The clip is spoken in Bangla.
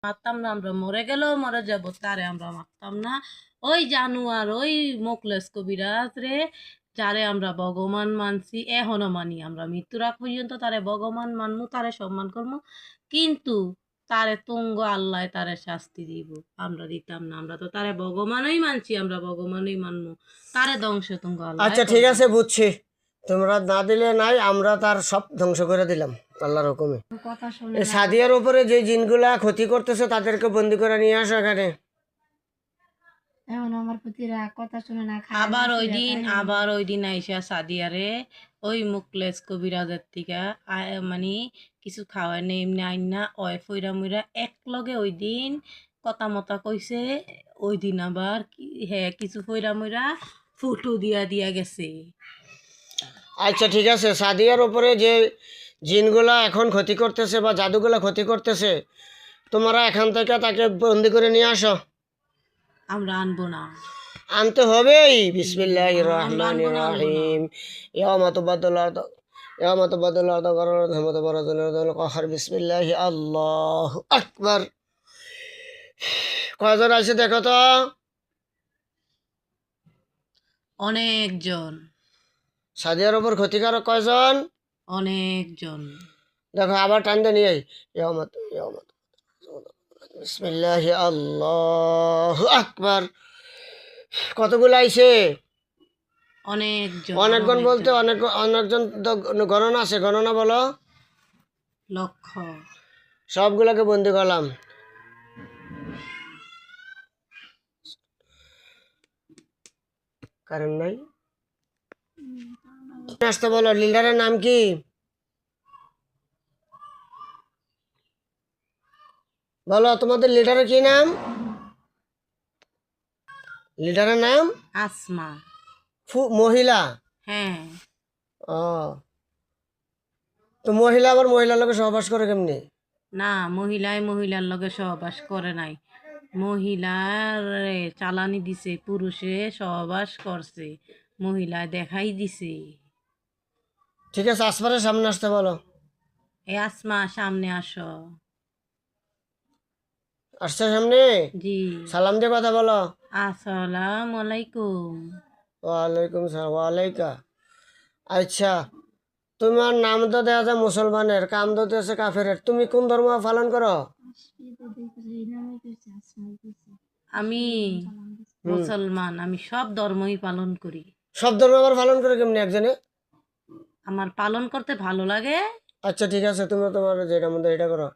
মারতাম না, আমরা মরে গেলেও মরে যাব, তারে আমরা মারতাম না। ওই জানোয়ার, ওই মোকলেস কবিরাজ রে, যারে আমরা ভগবান মানছি, এখনো মানি, আমরা মৃত্যুর আগ পর্যন্ত তারে ভগবান মানমু, তারে সম্মান করবো। কিন্তু তারে তুঙ্গ আল্লাহ তারে শাস্তি দিব, আমরা দিতাম না। আমরা তো তারে ভগবানই মানছি, আমরা ভগবানই মানবো, তারে ধ্বংস তুঙ্গ আল্লাহ আচ্ছা ঠিক আছে, বুঝছি। তোমরা না দিলে নাই, আমরা তার সব ধ্বংস করে দিলাম আল্লাহর হুকুমে। কথা শুনে এই সাদিয়ার উপরে যে জিনগুলা ক্ষতি করতেছে তাদেরকে বন্দি করে নিয়ে আসো এখানে। এখন আমার প্রতি রাগ, কথা শুনে না, খায় না, আবার ওই দিন আইসা সাদিয়ারে ওই মুকলেস কবিরাজের থেকে মানে কিছু খাওয়ায় নেই, এমনি আইন না ওই ফইরা মুইরা এক লগে ওই দিন কথা মতা কইছে। ওই দিন আবার হ্যাঁ কিছু ফইরা মুইরা ফুটু দিয়া দিয়া গেছে। আচ্ছা ঠিক আছে, সাদিয়ার উপরে যে জিনগুলা এখন ক্ষতি করতেছে বা জাদুগুলা ক্ষতি করতেছে, তোমরা এখান থেকে তাকে বন্দি করে নিয়ে আসো। আমরা আনবো না, আনতে হবেই। বিসমিল্লাহির রহমানির রহিম। ইয়াউমা তুবাদদালু আরদু ইয়াউমা তুবাদদালু আরদু গায়রা আরদি ওয়া তাবারাকাল আরদুল কাহ্হার। বিসমিল্লাহি আল্লাহু আকবার। কয়জন আছে দেখো তো? অনেকজন, সাদিয়ার উপর ক্ষতিকারক কয়জন? অনেকজন। দেখো আবার টান দিয়ে নিয়ে বিসমিল্লাহি আল্লাহু আকবার। কতগুলো আইছে? অনেকজন, অনেকজন বলতে অনেকজন তো গণনা আছে, গণনা বলো। লক্ষ। সবগুলোকে বন্দি করলাম। কারণ নাই আসতে বলো। লিডারের নাম কি? বলো তোমাদের লিডারের কি নাম? লিডারের নাম আসমা। মহিলা? হ্যাঁ। ও, তো মহিলা আবার মহিলার লোকের সহবাস করে কেমনি? না, মহিলার লগে সহবাস করে নাই, মহিলার চালানি দিছে, পুরুষে সহবাস করছে, মহিলা দেখাই দিছে। ঠিক আছে, আসমানের সামনে আসতে বলো। এ আসমা সামনে আসো। আসছে সামনে? জি। সালাম দিয়ে কথা বলো। আসসালামু আলাইকুম। ওয়ালাইকুম সালাম। ওয়ালাইকা। আচ্ছা, তোমার নাম তো দেওয়া যায় মুসলমানের, কাম তো আছে কাফেরের, তুমি কোন ধর্ম পালন করো? আমি মুসলমান, আমি সব ধর্মই পালন করি। সব ধর্ম আবার পালন করে কেমনি একজনে? আমার পালন করতে ভালো লাগে। আচ্ছা ঠিক আছে, তুমি তোমার যেটা মধ্যে এটা করো।